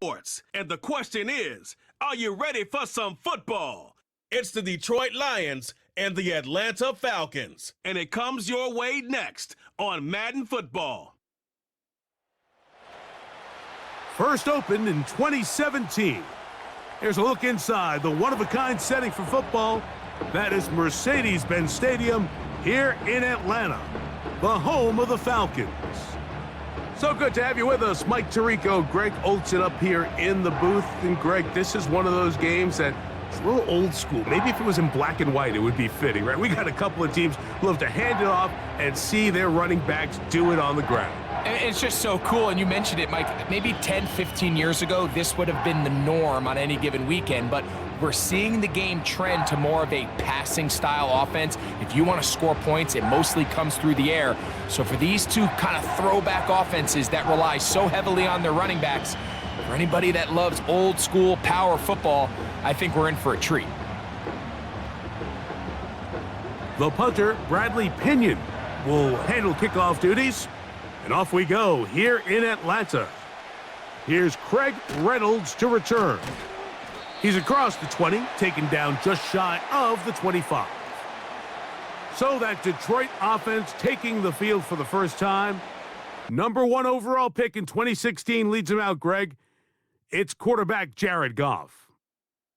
sports. And the question is, are you ready for some football? It's the Detroit Lions and the Atlanta Falcons. And it comes your way next on Madden Football. First opened in 2017. Here's a look inside the one-of-a-kind setting for football. That is Mercedes-Benz Stadium here in Atlanta, the home of the Falcons. So good to have you with us, Mike Tirico, Greg Olson up here in the booth. And Greg, this is one of those games that it's a little old school. Maybe if it was in black and white, it would be fitting, right? We got a couple of teams who love to hand it off and see their running backs do it on the ground. It's just so cool, and you mentioned it, Mike. Maybe 10, 15 years ago, this would have been the norm on any given weekend, but we're seeing the game trend to more of a passing-style offense. If you want to score points, it mostly comes through the air. So for these two kind of throwback offenses that rely so heavily on their running backs, for anybody that loves old-school power football, I think we're in for a treat. The punter, Bradley Pinion, will handle kickoff duties. And off we go here in Atlanta. Here's Craig Reynolds to return. He's across the 20, taken down just shy of the 25. So that Detroit offense taking the field for the first time. Number 1 overall pick in 2016 leads him out, Greg. It's quarterback Jared Goff.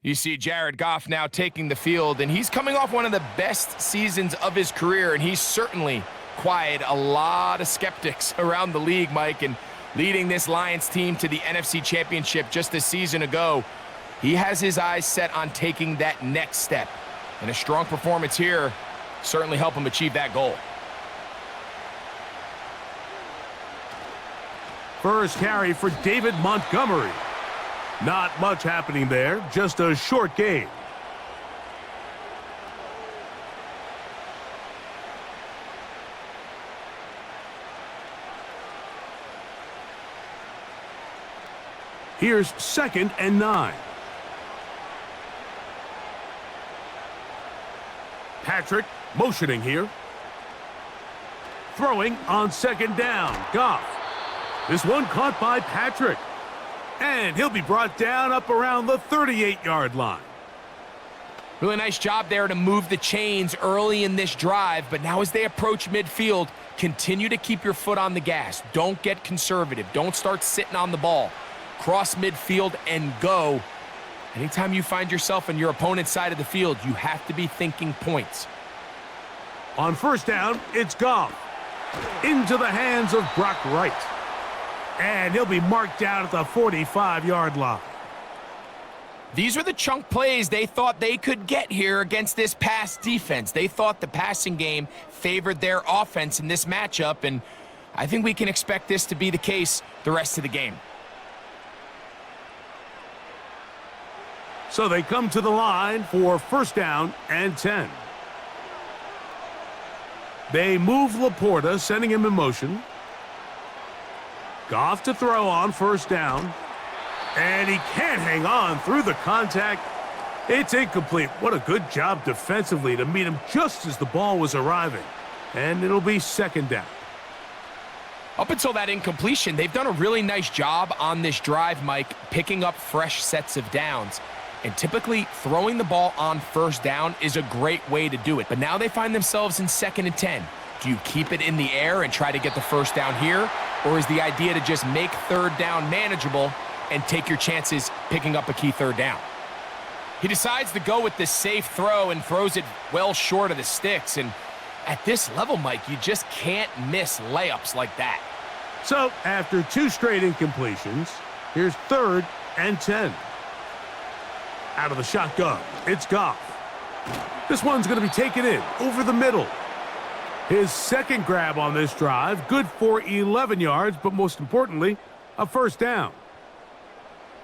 You see Jared Goff now taking the field, and he's coming off one of the best seasons of his career, and he's certainly quieted a lot of skeptics around the league, Mike, and leading this Lions team to the NFC Championship just a season ago. He has his eyes set on taking that next step, and a strong performance here certainly help him achieve that goal. First carry for David Montgomery. Not much happening there, just a short gain. Here's 2nd and 9. Patrick motioning here. Throwing on 2nd down. Goff. This one caught by Patrick. And he'll be brought down up around the 38-yard line. Really nice job there to move the chains early in this drive, but now as they approach midfield, continue to keep your foot on the gas. Don't get conservative. Don't start sitting on the ball. Cross midfield and go. Anytime you find yourself on your opponent's side of the field, you have to be thinking points. On 1st down, it's Goff. Into the hands of Brock Wright. And he'll be marked down at the 45-yard line. These are the chunk plays they thought they could get here against this pass defense. They thought the passing game favored their offense in this matchup, and I think we can expect this to be the case the rest of the game. So they come to the line for 1st down and 10. They move Laporta, sending him in motion. Goff to throw on 1st down. And he can't hang on through the contact. It's incomplete. What a good job defensively to meet him just as the ball was arriving. And it'll be 2nd down. Up until that incompletion, they've done a really nice job on this drive, Mike, picking up fresh sets of downs. And typically, throwing the ball on 1st down is a great way to do it. But now they find themselves in 2nd and 10. Do you keep it in the air and try to get the 1st down here? Or is the idea to just make 3rd down manageable and take your chances picking up a key 3rd down? He decides to go with the safe throw and throws it well short of the sticks. And at this level, Mike, you just can't miss layups like that. So after 2 straight incompletions, here's 3rd and 10. Out of the shotgun, it's Goff. This one's going to be taken in over the middle. His 2nd grab on this drive, good for 11 yards, but most importantly, a 1st down.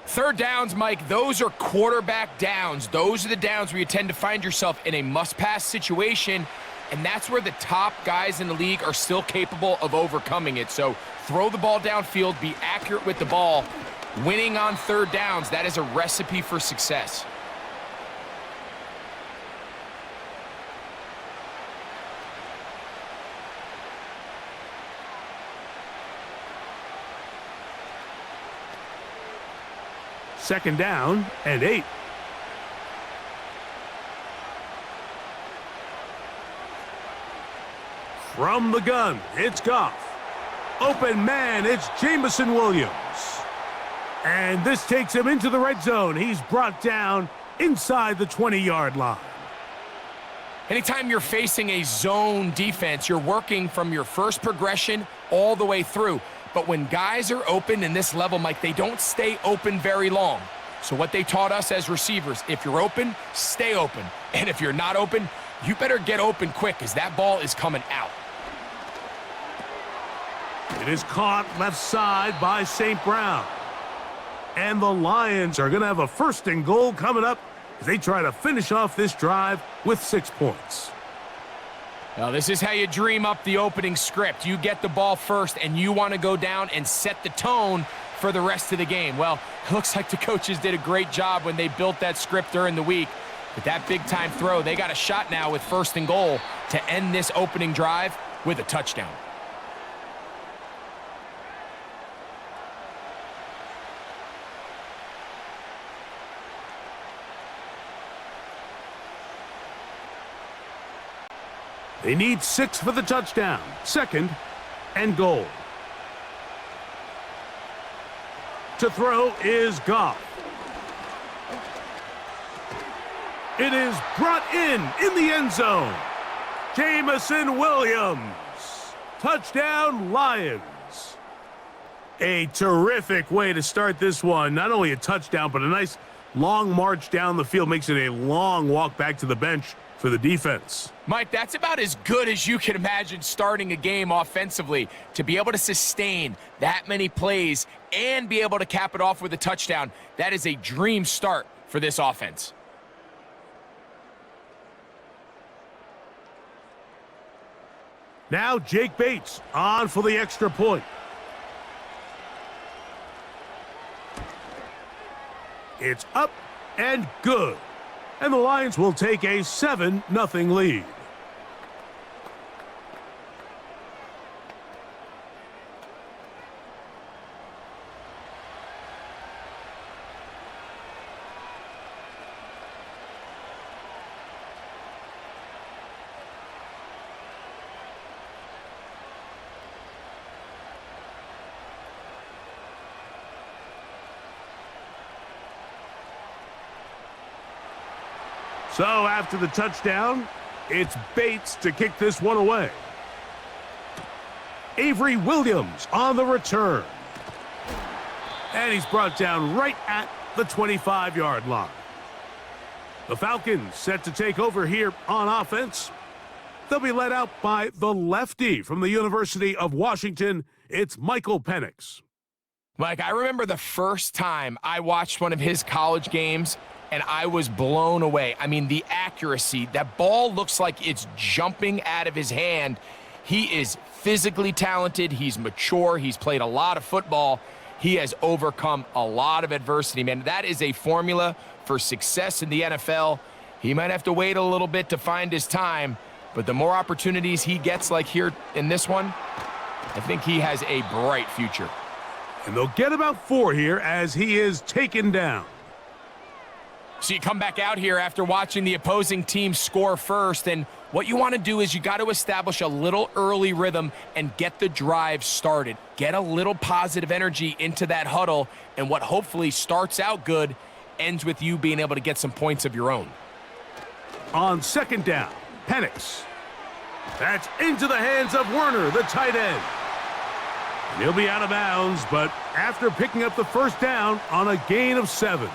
3rd downs, Mike, those are quarterback downs. Those are the downs where you tend to find yourself in a must-pass situation, and that's where the top guys in the league are still capable of overcoming it. So throw the ball downfield, be accurate with the ball. Winning on 3rd downs, that is a recipe for success. Second down and 8. From the gun, it's Goff. Open man, it's Jameson Williams. And this takes him into the red zone. He's brought down inside the 20-yard line. Anytime you're facing a zone defense, you're working from your first progression all the way through. But when guys are open in this level, Mike, they don't stay open very long. So what they taught us as receivers, if you're open, stay open. And if you're not open, you better get open quick because that ball is coming out. It is caught left side by St. Brown. And the Lions are going to have a 1st and goal coming up as they try to finish off this drive with 6 points. Now, this is how you dream up the opening script. You get the ball first, and you want to go down and set the tone for the rest of the game. Well, it looks like the coaches did a great job when they built that script during the week. But that big-time throw, they got a shot now with 1st and goal to end this opening drive with a touchdown. They need 6 for the touchdown. 2nd and goal. To throw is Goff. It is brought in the end zone. Jameson Williams. Touchdown, Lions. A terrific way to start this one. Not only a touchdown, but a nice long march down the field. Makes it a long walk back to the bench for the defense. Mike, that's about as good as you can imagine starting a game offensively. To be able to sustain that many plays and be able to cap it off with a touchdown, that is a dream start for this offense. Now Jake Bates on for the extra point. It's up and good. And the Lions will take a 7-0 lead. So after the touchdown, it's Bates to kick this one away. Avery Williams on the return. And he's brought down right at the 25-yard line. The Falcons set to take over here on offense. They'll be led out by the lefty from the University of Washington. It's Michael Penix. Mike, I remember the first time I watched one of his college games, and I was blown away. I mean, the accuracy. That ball looks like it's jumping out of his hand. He is physically talented. He's mature. He's played a lot of football. He has overcome a lot of adversity, man. That is a formula for success in the NFL. He might have to wait a little bit to find his time, but the more opportunities he gets like here in this one, I think he has a bright future. And they'll get about 4 here as he is taken down. So you come back out here after watching the opposing team score first, and what you want to do is you got to establish a little early rhythm and get the drive started. Get a little positive energy into that huddle, and what hopefully starts out good ends with you being able to get some points of your own. On 2nd down, Penix. That's into the hands of Werner, the tight end. And he'll be out of bounds, but after picking up the 1st down on a gain of 7.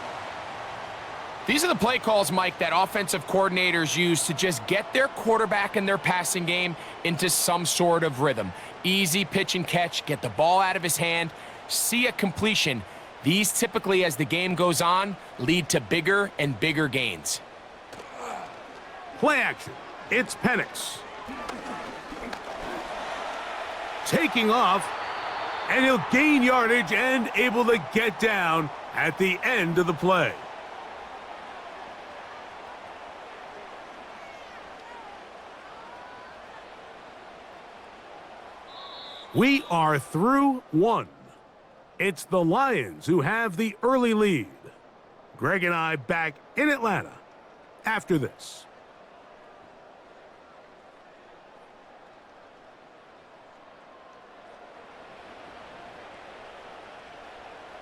These are the play calls, Mike, that offensive coordinators use to just get their quarterback and their passing game into some sort of rhythm. Easy pitch and catch, get the ball out of his hand, see a completion. These typically, as the game goes on, lead to bigger and bigger gains. Play action. It's Penix. Taking off, and he'll gain yardage and able to get down at the end of the play. We are through 1. It's the Lions who have the early lead. Greg and I back in Atlanta after this.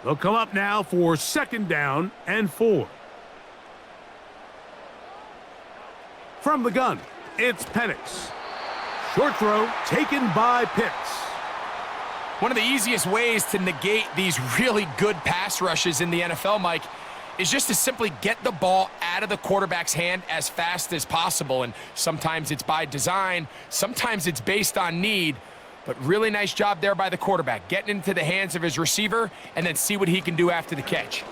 They'll come up now for 2nd down and 4. From the gun, it's Penix. Short throw taken by Pitts. One of the easiest ways to negate these really good pass rushes in the NFL, Mike, is just to simply get the ball out of the quarterback's hand as fast as possible. And sometimes it's by design, sometimes it's based on need. But really nice job there by the quarterback, getting into the hands of his receiver and then see what he can do after the catch.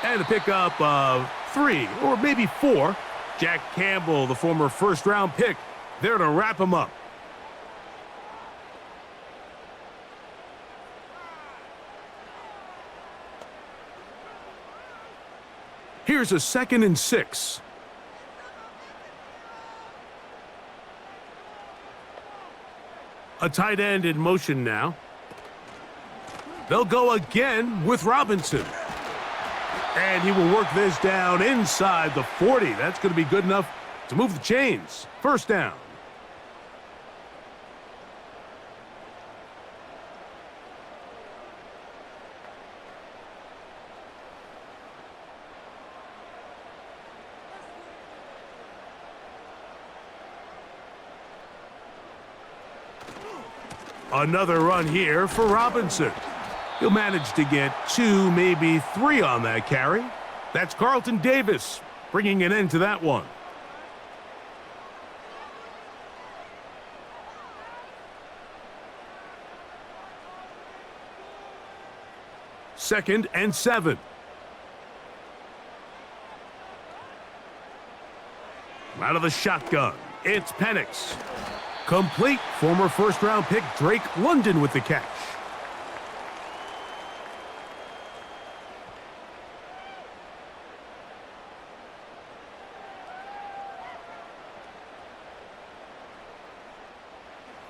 And a pickup of 3 or maybe 4. Jack Campbell, the former first-round pick, there to wrap him up. Here's a 2nd and 6. A tight end in motion now. They'll go again with Robinson. And he will work this down inside the 40. That's going to be good enough to move the chains. 1st down. Another run here for Robinson. He'll manage to get 2, maybe 3 on that carry. That's Carlton Davis bringing an end to that one. Second and 7. Out of the shotgun, it's Penix. Complete. Former first-round pick Drake London with the catch.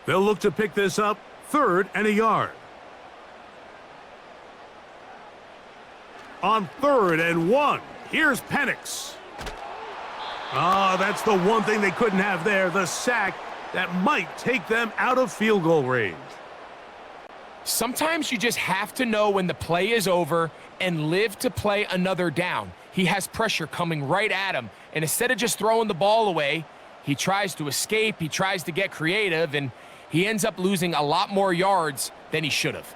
They'll look to pick this up 3rd and a yard. On 3rd and 1, here's Penix. Oh, that's the one thing they couldn't have there, the sack that might take them out of field goal range. Sometimes you just have to know when the play is over and live to play another down. He has pressure coming right at him, and instead of just throwing the ball away, he tries to escape, he tries to get creative, and he ends up losing a lot more yards than he should have.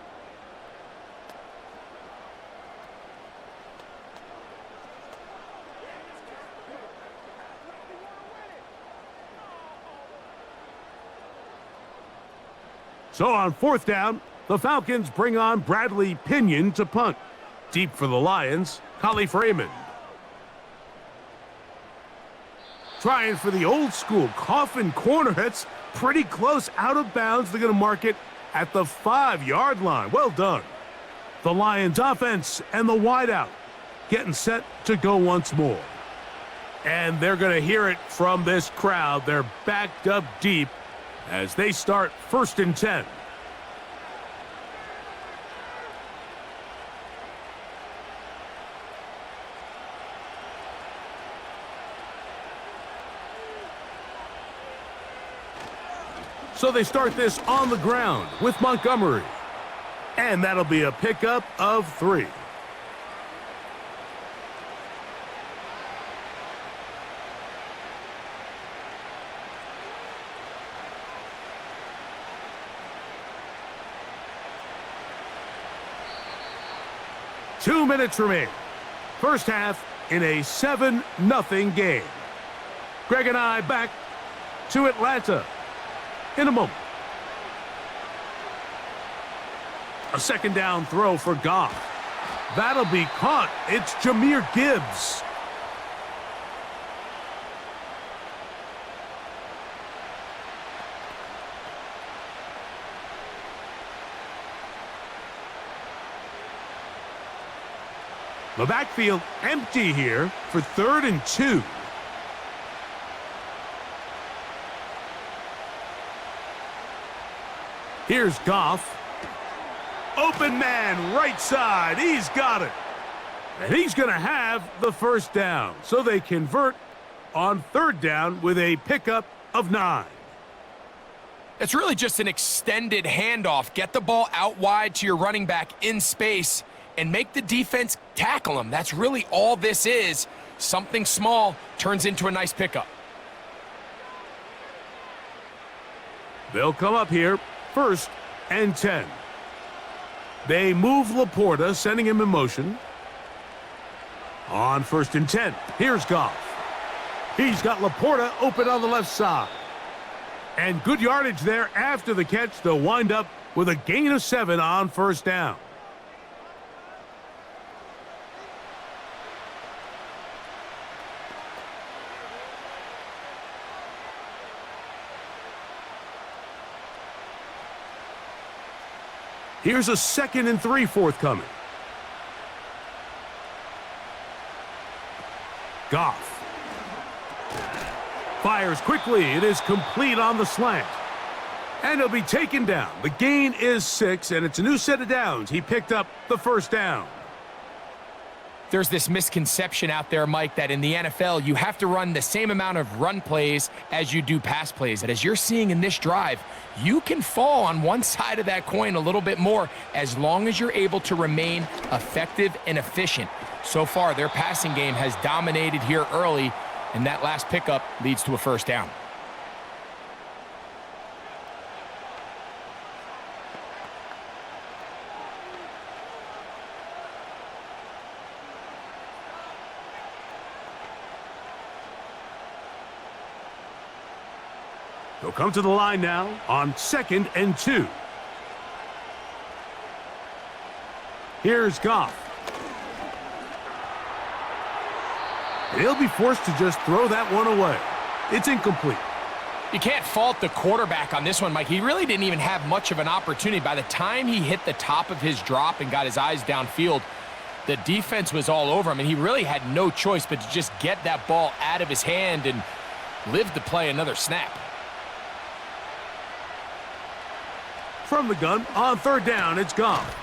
So on 4th down, the Falcons bring on Bradley Pinion to punt. Deep for the Lions, Khalif Raymond. Trying for the old school coffin corner. That's pretty close out of bounds. They're going to mark it at the 5-yard line. Well done. The Lions offense and the wideout getting set to go once more. And they're going to hear it from this crowd. They're backed up deep as they start 1st and 10. So they start this on the ground with Montgomery. And that'll be a pickup of 3. Two minutes remain. First half in a 7-0 game. Greg and I back to Atlanta in a moment. A 2nd down throw for Goff. That'll be caught. It's Jahmyr Gibbs. The backfield empty here for 3rd and 2. Here's Goff. Open man, right side. He's got it. And he's going to have the first down. So they convert on third down with a pickup of 9. It's really just an extended handoff. Get the ball out wide to your running back in space and make the defense tackle him. That's really all this is. Something small turns into a nice pickup. They'll come up here, 1st and 10. They move Laporta, sending him in motion. On 1st and 10, here's Goff. He's got Laporta open on the left side. And good yardage there after the catch. They'll wind up with a gain of 7 on 1st down. Here's a 2nd and 3 forthcoming. Goff fires quickly. It is complete on the slant. And he'll be taken down. The gain is 6, and it's a new set of downs. He picked up the 1st down. There's this misconception out there, Mike, that in the NFL, you have to run the same amount of run plays as you do pass plays. And as you're seeing in this drive, you can fall on one side of that coin a little bit more as long as you're able to remain effective and efficient. So far, their passing game has dominated here early, and that last pickup leads to a 1st down. They'll come to the line now on 2nd and 2. Here's Goff. And he'll be forced to just throw that one away. It's incomplete. You can't fault the quarterback on this one, Mike. He really didn't even have much of an opportunity. By the time he hit the top of his drop and got his eyes downfield, the defense was all over him, and he really had no choice but to just get that ball out of his hand and live to play another snap. From the gun, on 3rd down, it's Goff.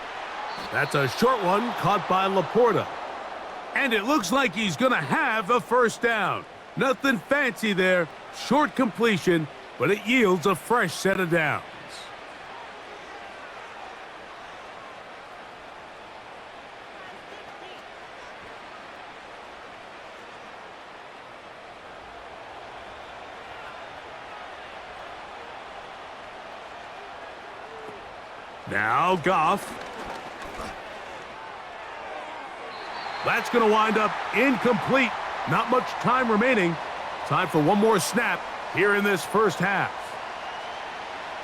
That's a short one caught by Laporta. And it looks like he's going to have a 1st down. Nothing fancy there. Short completion, but it yields a fresh set of downs. Now Goff. That's going to wind up incomplete. Not much time remaining. Time for one more snap here in this 1st half.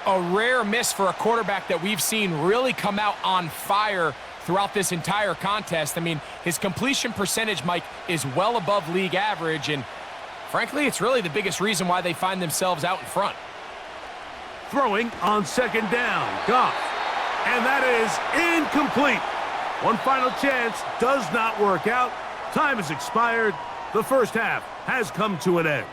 A rare miss for a quarterback that we've seen really come out on fire throughout this entire contest. I mean, his completion percentage, Mike, is well above league average, and frankly, it's really the biggest reason why they find themselves out in front. Throwing on 2nd down, Goff. And that is incomplete. One final chance does not work out. Time has expired. The 1st half has come to an end.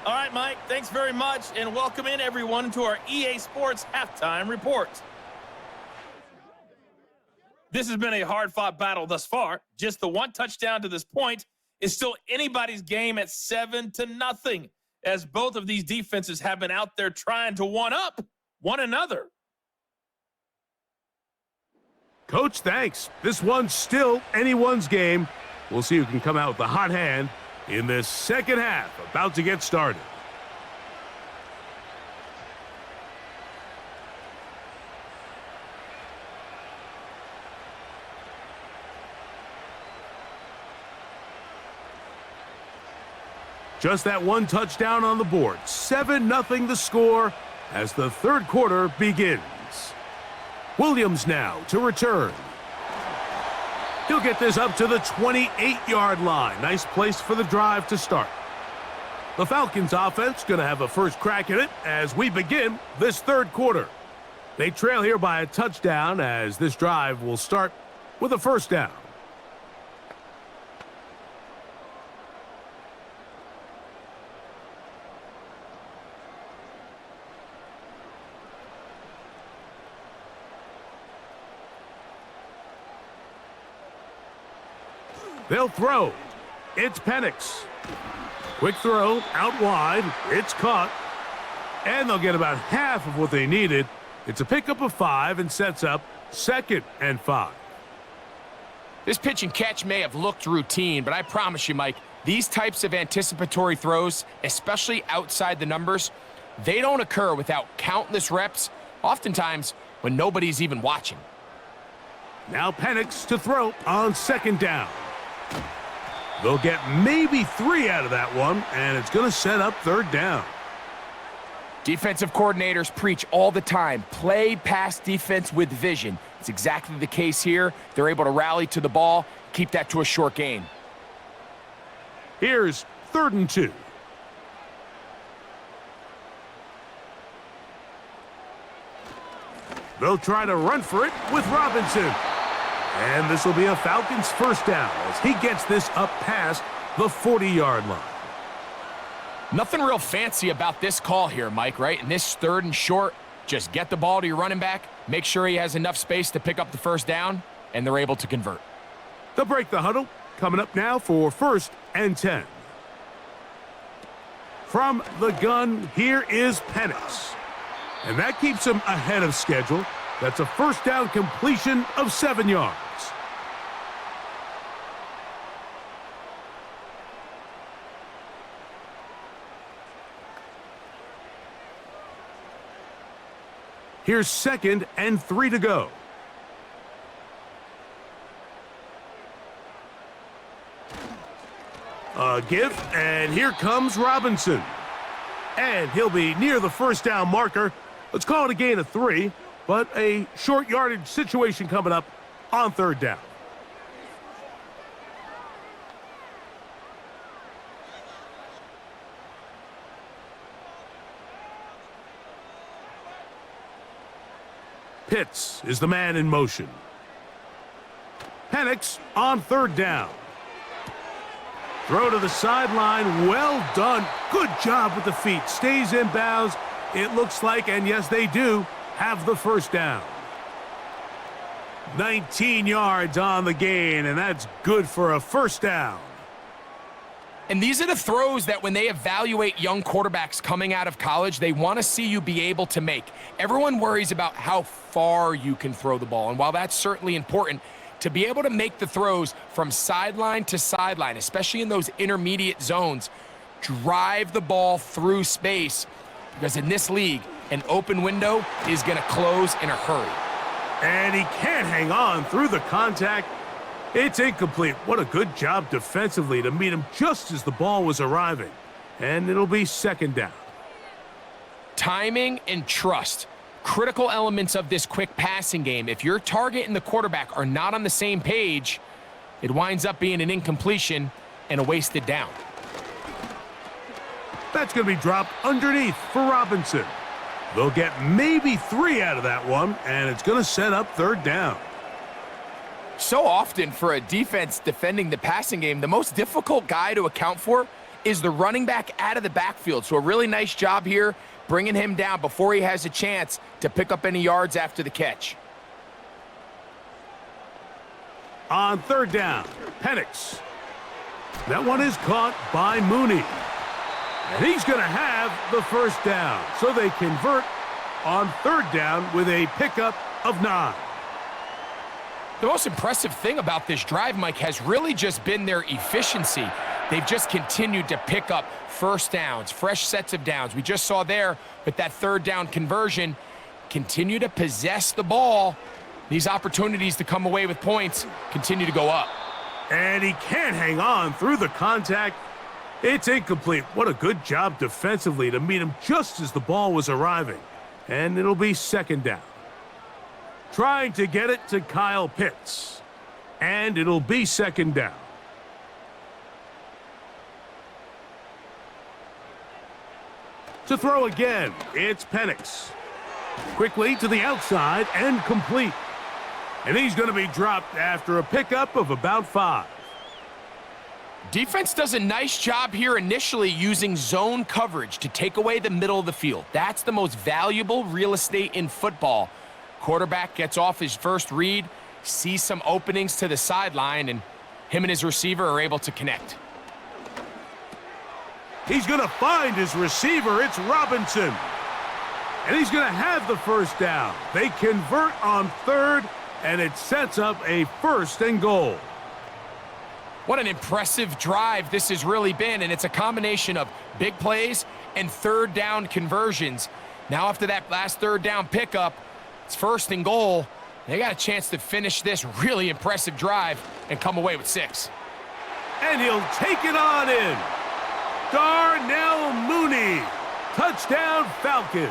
All right, Mike, thanks very much, and welcome in everyone to our EA Sports Halftime Report. This has been a hard-fought battle thus far. Just the one touchdown to this point is still anybody's game at 7-0, as both of these defenses have been out there trying to one-up one another. Coach, thanks. This one's still anyone's game. We'll see who can come out with the hot hand in this 2nd half, about to get started. Just that one touchdown on the board. 7-0 the score as the 3rd quarter begins. Williams now to return. He'll get this up to the 28-yard line. Nice place for the drive to start. The Falcons offense going to have a first crack at it as we begin this 3rd quarter. They trail here by a touchdown as this drive will start with a 1st down. They'll throw. It's Penix. Quick throw out wide. It's caught. And they'll get about half of what they needed. It's a pickup of 5 and sets up 2nd and 5. This pitch and catch may have looked routine, but I promise you, Mike, these types of anticipatory throws, especially outside the numbers, they don't occur without countless reps, oftentimes when nobody's even watching. Now Penix to throw on 2nd down. They'll get maybe 3 out of that one, and it's going to set up 3rd down. Defensive coordinators preach all the time, play pass defense with vision. It's exactly the case here. They're able to rally to the ball, keep that to a short gain. Here's 3rd and 2. They'll try to run for it with Robinson. And this will be a Falcons 1st down as he gets this up past the 40-yard line. Nothing real fancy about this call here, Mike, right? In this 3rd and short, just get the ball to your running back, make sure he has enough space to pick up the 1st down, and they're able to convert. They'll break the huddle. Coming up now for 1st and 10. From the gun, here is Penix. And that keeps him ahead of schedule. That's a 1st down completion of 7 yards. Here's 2nd and 3 to go. A give, and here comes Robinson. And he'll be near the 1st down marker. Let's call it a gain of 3, but a short yardage situation coming up on 3rd down. Pitts is the man in motion. Penix on 3rd down. Throw to the sideline. Well done. Good job with the feet. Stays in bounds. It looks like, and yes, they do, have the 1st down. 19 yards on the gain, and that's good for a 1st down. And these are the throws that when they evaluate young quarterbacks coming out of college, they want to see you be able to make. Everyone worries about how far you can throw the ball, and while that's certainly important, to be able to make the throws from sideline to sideline, especially in those intermediate zones, drive the ball through space, because in this league, an open window is going to close in a hurry. And he can't hang on through the contact. It's incomplete. What a good job defensively to meet him just as the ball was arriving. And it'll be 2nd down. Timing and trust, critical elements of this quick passing game. If your target and the quarterback are not on the same page, it winds up being an incompletion and a wasted down. That's going to be dropped underneath for Robinson. They'll get maybe 3 out of that one, and it's going to set up 3rd down. So often for a defense defending the passing game, the most difficult guy to account for is the running back out of the backfield. So a really nice job here bringing him down before he has a chance to pick up any yards after the catch. On 3rd down, Penix. That one is caught by Mooney. And he's going to have the 1st down. So they convert on 3rd down with a pickup of 9. The most impressive thing about this drive, Mike, has really just been their efficiency. They've just continued to pick up 1st downs, fresh sets of downs. We just saw there with that 3rd down conversion, continue to possess the ball. These opportunities to come away with points continue to go up. And he can't hang on through the contact. It's incomplete. What a good job defensively to meet him just as the ball was arriving. And it'll be 2nd down. Trying to get it to Kyle Pitts. And it'll be 2nd down. To throw again, it's Penix. Quickly to the outside and complete. And he's going to be dropped after a pickup of about 5. Defense does a nice job here initially using zone coverage to take away the middle of the field. That's the most valuable real estate in football. Quarterback gets off his first read, sees some openings to the sideline, and Him and his receiver are able to connect. He's going to find his receiver. It's Robinson. And he's going to have the first down. They convert on third, and it sets up a 1st and goal. What an impressive drive this has really been, and it's a combination of big plays and third down conversions. Now after that last third down pickup, it's 1st and goal. They got a chance to finish this really impressive drive and come away with 6. And he'll take it on in. Darnell Mooney. Touchdown, Falcons.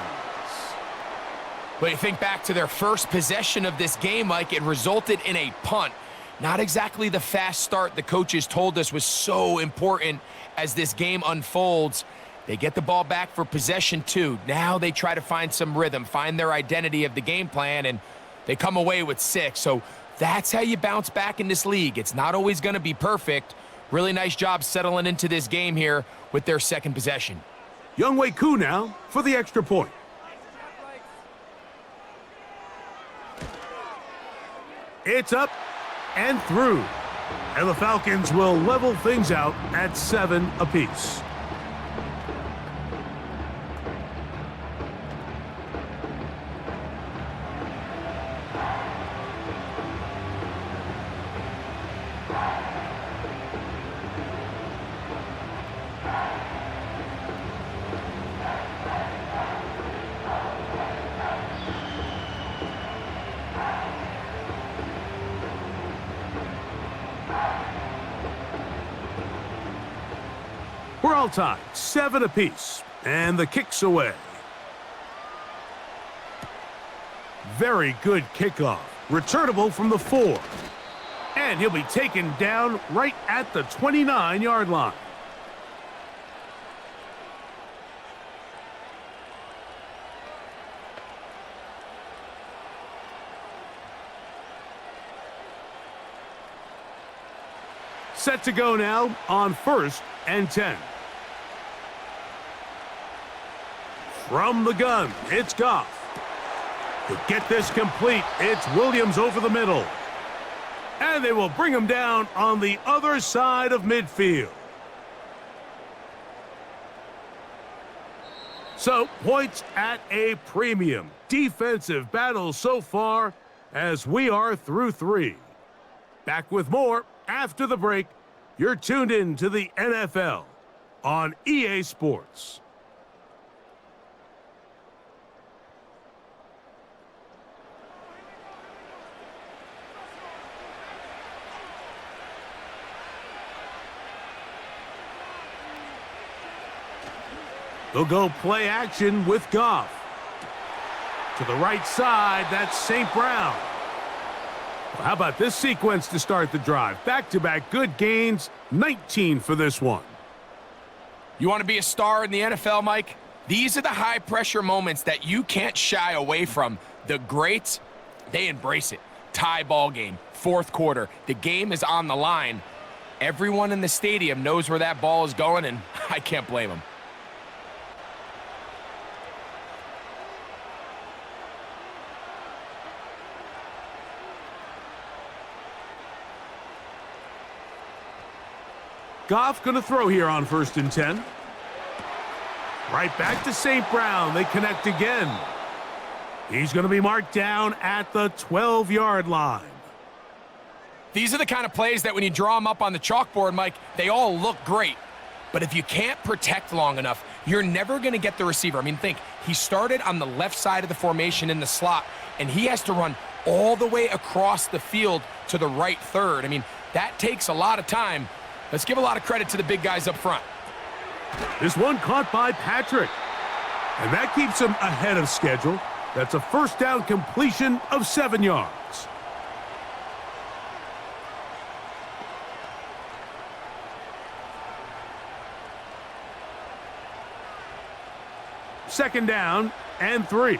But you think back to their first possession of this game, Mike, it resulted in a punt. Not exactly the fast start the coaches told us was so important as this game unfolds. They get the ball back for possession 2. Now they try to find some rhythm, find their identity of the game plan, and they come away with 6. So that's how you bounce back in this league. It's not always going to be perfect. Really nice job settling into this game here with their second possession. Younghoe Koo now for the extra point. It's up and through. And the Falcons will level things out at 7 apiece. We're all tied, 7 apiece, and the kick's away. Very good kickoff, returnable from the 4. And he'll be taken down right at the 29-yard line. Set to go now on 1st and 10. From the gun, it's Goff. To get this complete, it's Williams over the middle. And they will bring him down on the other side of midfield. So, points at a premium. Defensive battle so far as we are through 3. Back with more after the break. You're tuned in to the NFL on EA Sports. They'll go play action with Goff. To the right side, that's St. Brown. Well, how about this sequence to start the drive? Back-to-back good gains, 19 for this one. You want to be a star in the NFL, Mike? These are the high-pressure moments that you can't shy away from. The greats, they embrace it. Tie ball game, 4th quarter. The game is on the line. Everyone in the stadium knows where that ball is going, and I can't blame them. Goff going to throw here on 1st and 10. Right back to St. Brown. They connect again. He's going to be marked down at the 12-yard line. These are the kind of plays that when you draw them up on the chalkboard, Mike, they all look great. But if you can't protect long enough, you're never going to get the receiver. I mean, think, he started on the left side of the formation in the slot, and he has to run all the way across the field to the right third. I mean, that takes a lot of time. Let's give a lot of credit to the big guys up front. This one caught by Patrick. And that keeps him ahead of schedule. That's a 1st down completion of 7 yards. Second down and 3.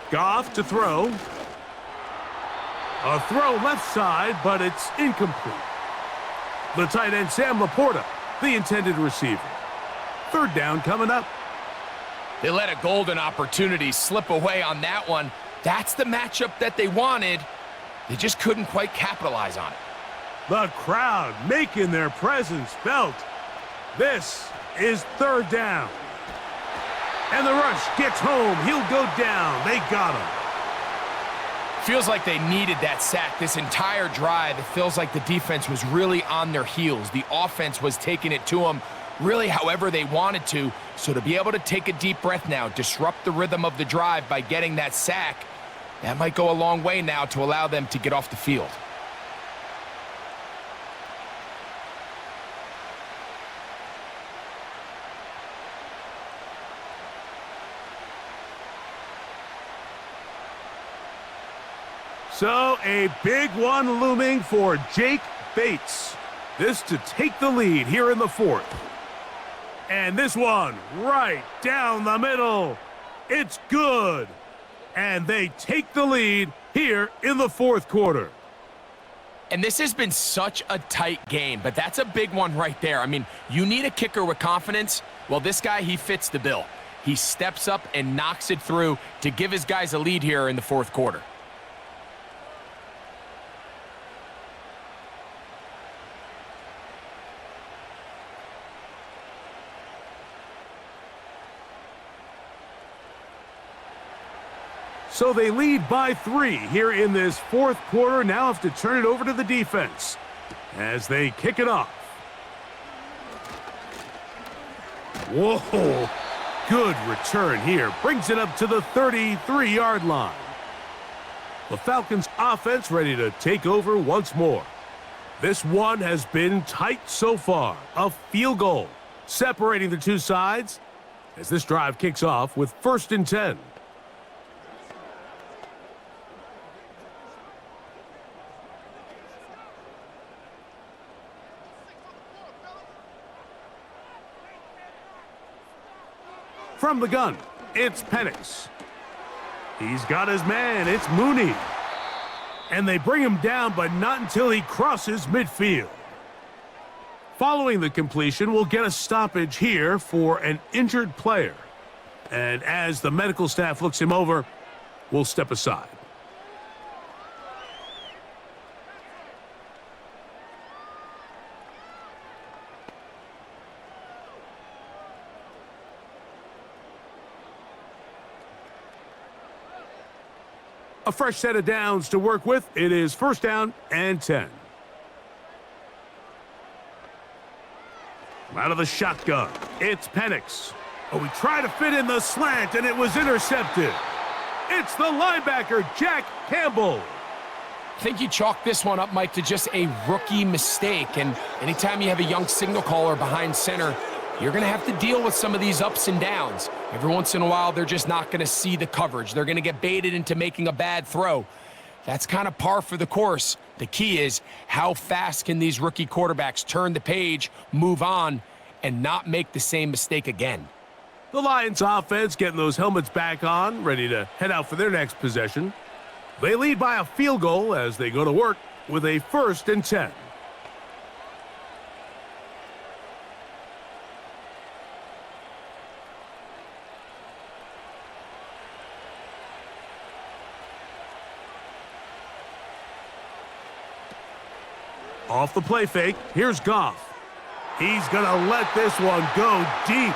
Goff to throw. A throw left side, but it's incomplete. The tight end, Sam Laporta, the intended receiver. 3rd down coming up. They let a golden opportunity slip away on that one. That's the matchup that they wanted. They just couldn't quite capitalize on it. The crowd making their presence felt. This is third down. And the rush gets home. He'll go down. They got him. Feels like they needed that sack this entire drive. It feels like the defense was really on their heels. The offense was taking it to them really however they wanted to. So to be able to take a deep breath now, disrupt the rhythm of the drive by getting that sack, that might go a long way now to allow them to get off the field. So a big one looming for Jake Bates. This to take the lead here in the fourth. And this one right down the middle. It's good. And they take the lead here in the fourth quarter. And this has been such a tight game, but that's a big one right there. I mean, you need a kicker with confidence. Well, this guy, he fits the bill. He steps up and knocks it through to give his guys a lead here in the fourth quarter. So they lead by 3 here in this fourth quarter. Now have to turn it over to the defense as they kick it off. Whoa, good return here. Brings it up to the 33-yard line. The Falcons offense ready to take over once more. This one has been tight so far. A field goal separating the two sides as this drive kicks off with 1st and 10. From the gun, it's Penix. He's got his man, it's Mooney. And they bring him down, but not until he crosses midfield. Following the completion, we'll get a stoppage here for an injured player. And as the medical staff looks him over, we'll step aside. A fresh set of downs to work with. It is 1st down and 10. Out of the shotgun, it's Penix. Oh, we try to fit in the slant, and it was intercepted. It's the linebacker, Jack Campbell. I think you chalk this one up, Mike, to just a rookie mistake. And anytime you have a young signal caller behind center, you're going to have to deal with some of these ups and downs. Every once in a while, they're just not going to see the coverage. They're going to get baited into making a bad throw. That's kind of par for the course. The key is how fast can these rookie quarterbacks turn the page, move on, and not make the same mistake again. The Lions offense getting those helmets back on, ready to head out for their next possession. They lead by a field goal as they go to work with a 1st and 10. Off the play fake, here's Goff. He's going to let this one go deep.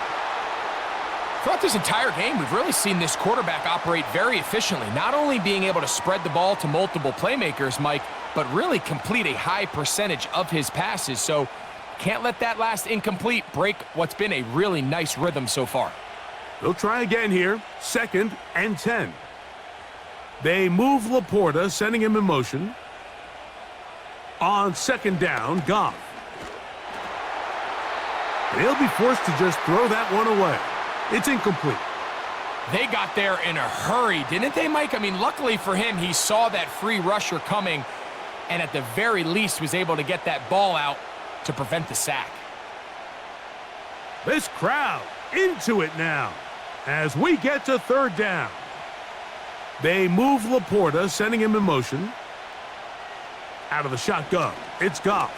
Throughout this entire game, we've really seen this quarterback operate very efficiently, not only being able to spread the ball to multiple playmakers, Mike, but really complete a high percentage of his passes. So can't let that last incomplete break what's been a really nice rhythm so far. They'll try again here, 2nd and 10. They move Laporta, sending him in motion. On 2nd down, Goff. They'll be forced to just throw that one away. It's incomplete. They got there in a hurry, didn't they, Mike? I mean, luckily for him, he saw that free rusher coming and at the very least was able to get that ball out to prevent the sack. This crowd into it now as we get to 3rd down. They move Laporta, sending him in motion. Out of the shotgun, it's Goff.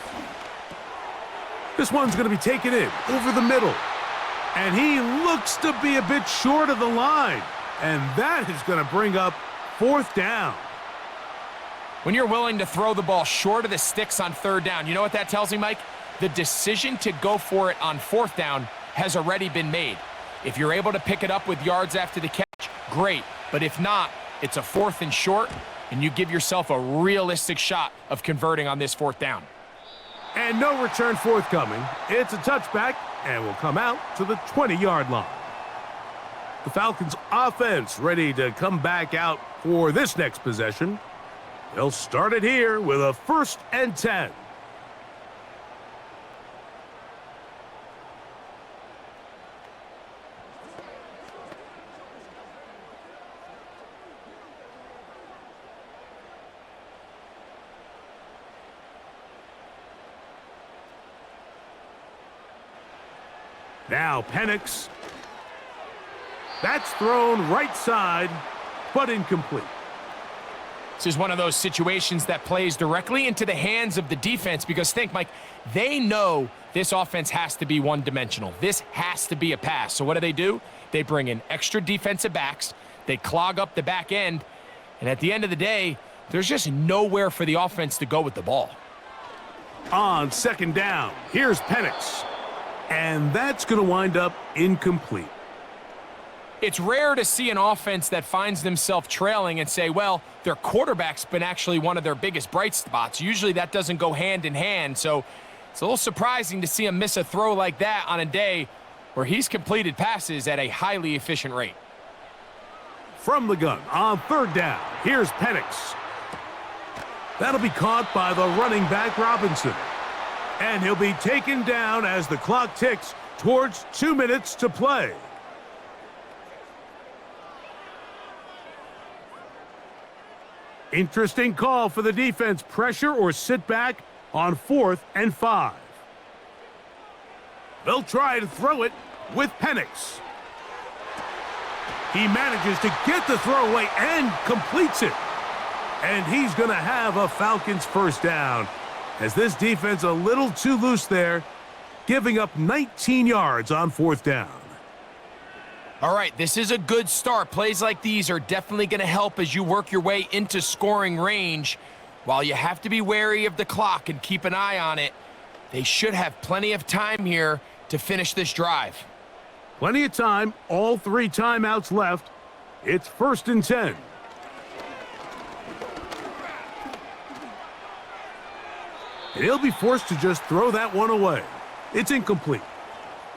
This one's going to be taken in over the middle. And he looks to be a bit short of the line. And that is going to bring up fourth down. When you're willing to throw the ball short of the sticks on third down, you know what that tells me, Mike? The decision to go for it on fourth down has already been made. If you're able to pick it up with yards after the catch, great. But if not, it's a fourth and short, and you give yourself a realistic shot of converting on this fourth down. And no return forthcoming. It's a touchback, and will come out to the 20-yard line. The Falcons offense ready to come back out for this next possession. They'll start it here with a 1st and 10. Now Penix. That's thrown right side, but incomplete. This is one of those situations that plays directly into the hands of the defense because think, Mike, they know this offense has to be one-dimensional. This has to be a pass. So what do? They bring in extra defensive backs. They clog up the back end. And at the end of the day, there's just nowhere for the offense to go with the ball. On 2nd down, here's Penix. And that's going to wind up incomplete. It's rare to see an offense that finds themselves trailing and say, well, their quarterback's been actually one of their biggest bright spots. Usually that doesn't go hand in hand, so it's a little surprising to see him miss a throw like that on a day where he's completed passes at a highly efficient rate. From the gun on 3rd down, here's Penix. That'll be caught by the running back Robinson. And he'll be taken down as the clock ticks towards 2 minutes to play. Interesting call for the defense. Pressure or sit back on 4th and 5. They'll try to throw it with Penix. He manages to get the throw away and completes it. And he's going to have a Falcons 1st down, as this defense a little too loose there, giving up 19 yards on 4th down. All right, this is a good start. Plays like these are definitely going to help as you work your way into scoring range. While you have to be wary of the clock and keep an eye on it, they should have plenty of time here to finish this drive. Plenty of time, all 3 timeouts left. It's 1st and 10. And he'll be forced to just throw that one away. It's incomplete.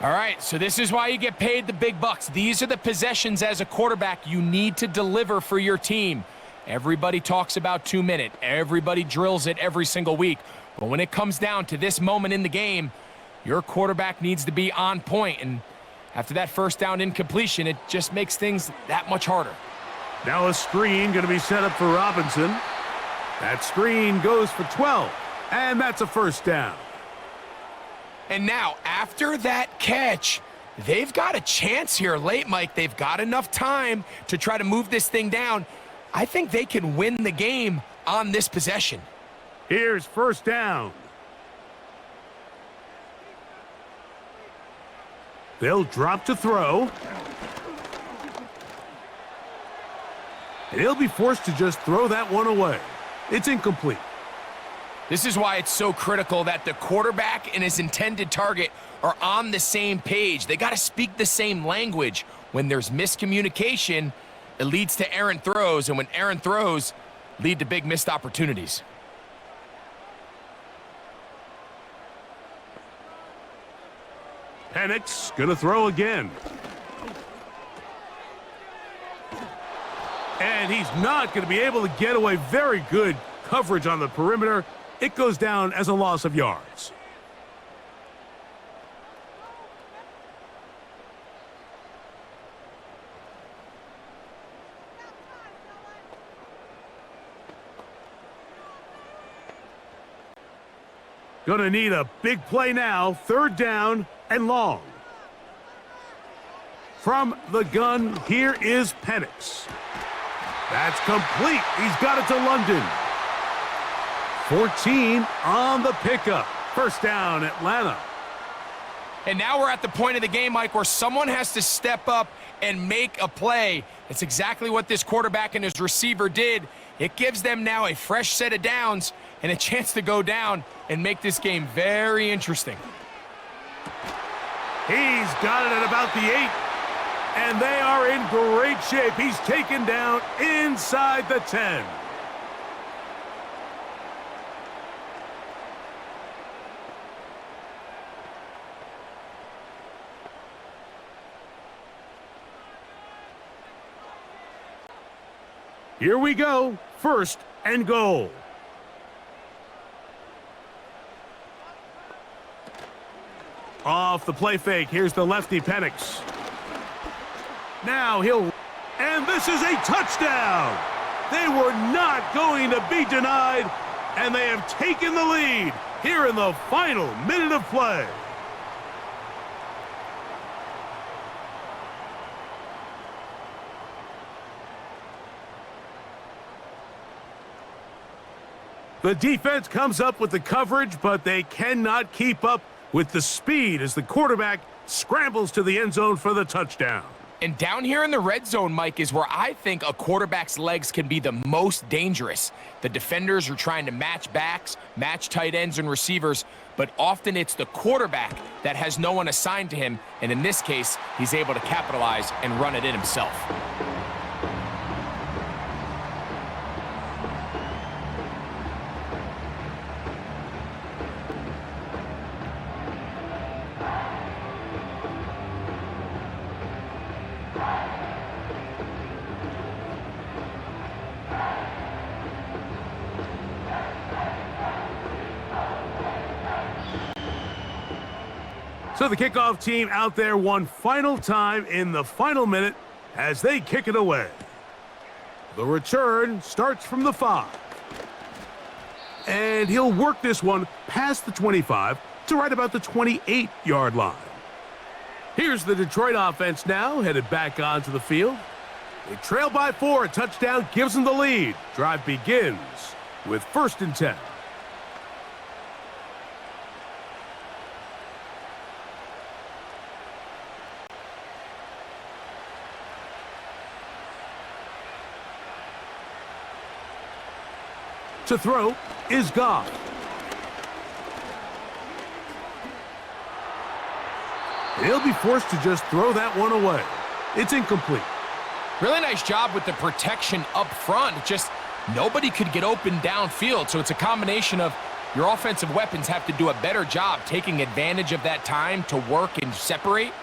All right, so this is why you get paid the big bucks. These are the possessions as a quarterback you need to deliver for your team. Everybody talks about 2 minute. Everybody drills it every single week. But when it comes down to this moment in the game, your quarterback needs to be on point. And after that 1st down incompletion, it just makes things that much harder. Now a screen going to be set up for Robinson. That screen goes for 12. And that's a 1st down. And now, after that catch, they've got a chance here late, Mike. They've got enough time to try to move this thing down. I think they can win the game on this possession. Here's 1st down. They'll drop to throw. And he'll be forced to just throw that one away. It's incomplete. This is why it's so critical that the quarterback and his intended target are on the same page. They got to speak the same language. When there's miscommunication, it leads to errant throws, and when errant throws lead to big missed opportunities. Penix gonna throw again. And he's not gonna be able to get away. Very good coverage on the perimeter. It goes down as a loss of yards. Gonna need a big play now. 3rd down and long. From the gun, here is Penix. That's complete. He's got it to London. 14 on the pickup. 1st down, Atlanta. And now we're at the point of the game, Mike, where someone has to step up and make a play. It's exactly what this quarterback and his receiver did. It gives them now a fresh set of downs and a chance to go down and make this game very interesting. He's got it at about the 8, and they are in great shape. He's taken down inside the 10. Here we go, 1st and goal. Off the play fake, here's the lefty Penix. Now and this is a touchdown! They were not going to be denied, and they have taken the lead here in the final minute of play. The defense comes up with the coverage, but they cannot keep up with the speed as the quarterback scrambles to the end zone for the touchdown. And down here in the red zone, Mike, is where I think a quarterback's legs can be the most dangerous. The defenders are trying to match backs, match tight ends and receivers, but often it's the quarterback that has no one assigned to him, and in this case, he's able to capitalize and run it in himself. So the kickoff team out there one final time in the final minute as they kick it away. The return starts from the 5. And he'll work this one past the 25 to right about the 28-yard line. Here's the Detroit offense now, headed back onto the field. They trail by 4. A touchdown gives them the lead. Drive begins with 1st and 10. To throw is Goff. He'll be forced to just throw that one away. It's incomplete. Really nice job with the protection up front. Just nobody could get open downfield, so it's a combination of your offensive weapons have to do a better job taking advantage of that time to work and separate.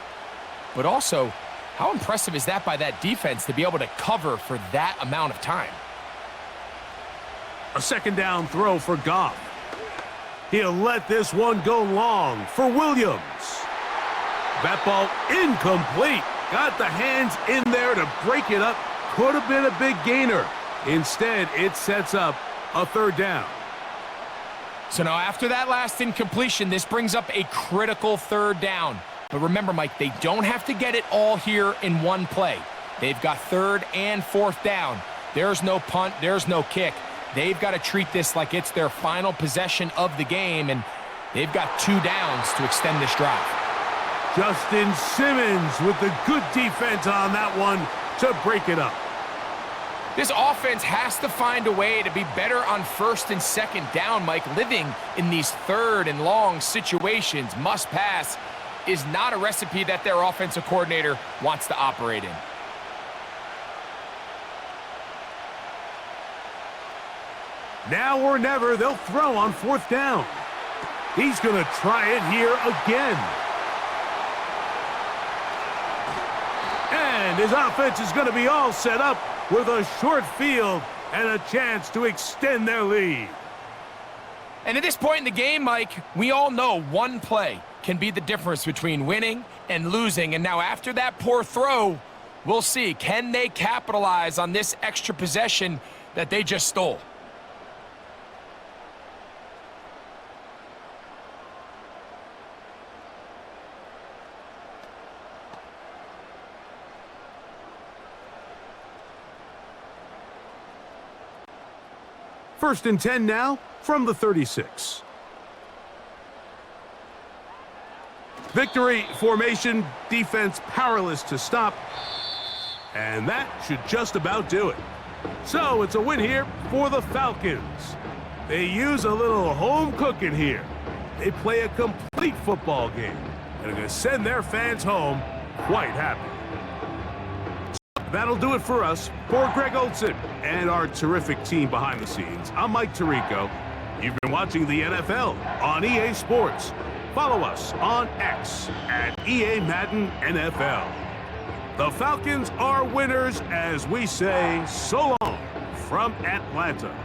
But also, how impressive is that by that defense to be able to cover for that amount of time? A 2nd down throw for Goff. He'll let this one go long for Williams. That ball incomplete. Got the hands in there to break it up. Could have been a big gainer. Instead, it sets up a 3rd down. So now after that last incompletion, this brings up a critical 3rd down. But remember, Mike, they don't have to get it all here in one play. They've got 3rd and 4th down. There's no punt. There's no kick. They've got to treat this like it's their final possession of the game, and they've got 2 downs to extend this drive. Justin Simmons with the good defense on that one to break it up. This offense has to find a way to be better on 1st and 2nd down, Mike. Living in these 3rd and long situations, must pass, is not a recipe that their offensive coordinator wants to operate in. Now or never, they'll throw on 4th down. He's going to try it here again. And his offense is going to be all set up with a short field and a chance to extend their lead. And at this point in the game, Mike, we all know one play can be the difference between winning and losing. And now after that poor throw, we'll see, can they capitalize on this extra possession that they just stole? First and 10 now from the 36. Victory formation, defense powerless to stop. And that should just about do it. So it's a win here for the Falcons. They use a little home cooking here. They play a complete football game and are going to send their fans home quite happy. So that'll do it for us. For Greg Olson and our terrific team behind the scenes, I'm Mike Tirico. You've been watching the NFL on EA Sports. Follow us on X at EA Madden NFL. The Falcons are winners as we say so long from Atlanta.